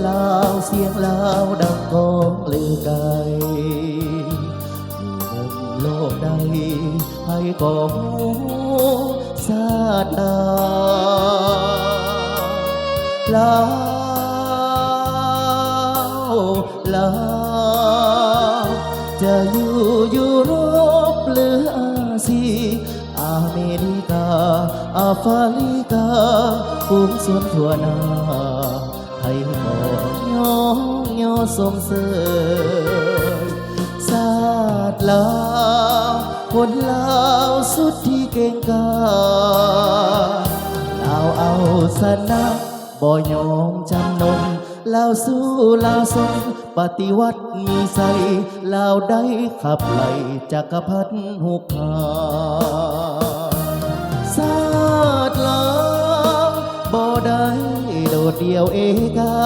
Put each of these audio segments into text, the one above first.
ลาวเสียงลาวดังกองลือไกลอยู่บนโลกใดให้ก็หูซาดลาวลาวจะอยู่ยุโรปหรืออาซีอเมริกาแอฟริกาฝูงส่วนทั่วหน้าไทยก็ย่อย่อสมเสยชาติลาวคนลาวสุดที่เก่งกาลาวเอาชนะบ่ยอมจำนนลาวสู้ลาวสนปฏิวัติมีใส่ลาวได้ขับไล่จักรพรรดิหุกหาชาติลาวบ่ได้โดดเดี่ยวเอกา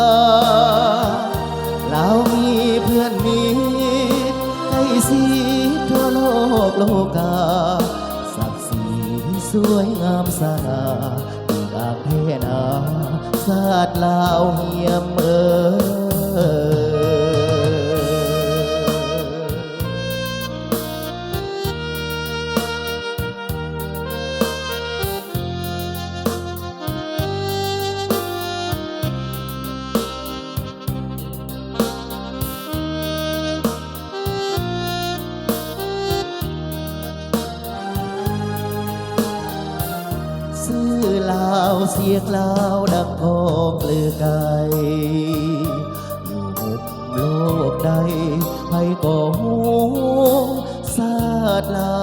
ลาวมีเพื่อนมีใกล้ชิดทั่วโลกโลกาศักดิ์ศรีสวยงามสง่าดาเพนาชาติลาวเฮียมซื่อลาวเสียงลาวดังกองลือไกลอยู่มุมโลกใดให้ก็หูชาติลา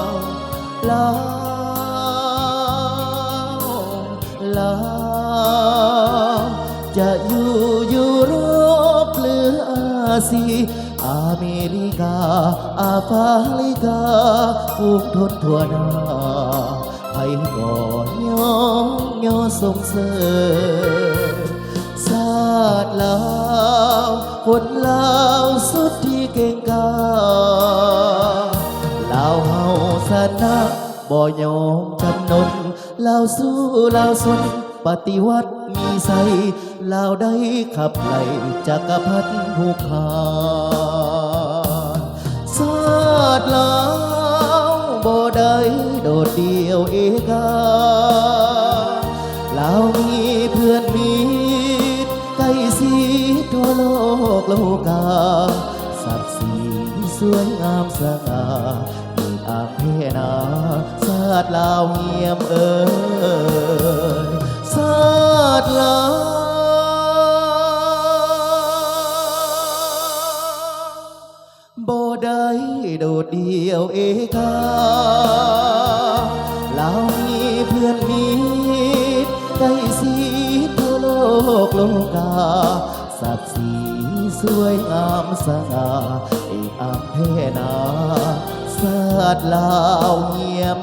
วลาวจะอยู่ยุโรปหรืออาซีอเมริกาแอฟริกาฝูงทนทั่วหน้าให้ก่อย่อส่งเสริมชาติลาวคนลาวสุดที่เก่งกาลาวเฮาชนะบ่ยอมจำนนลาวสู้ลาวสนปฏิวัติมีใส่ลาวได้ขับไล่จักรพรรดิหุกหาชาติลาวบ่ได้โดดเดี่ยวเอกาลาวมีเพื่อนมีใกล้ชิดทั่วโลกโลกาศักดิ์ศรีสวยงามสง่าอีกอาเพนาชาติลาวเงียมชาติลาวบ่ได้โดดเดี่ยวเอกาลาวมีเพื่อนมีใกล้ชิดทั่วโลกโลกาศักดิ์ศรีสวยงามสง่าอีกอาเพนาชาติลาวเงียม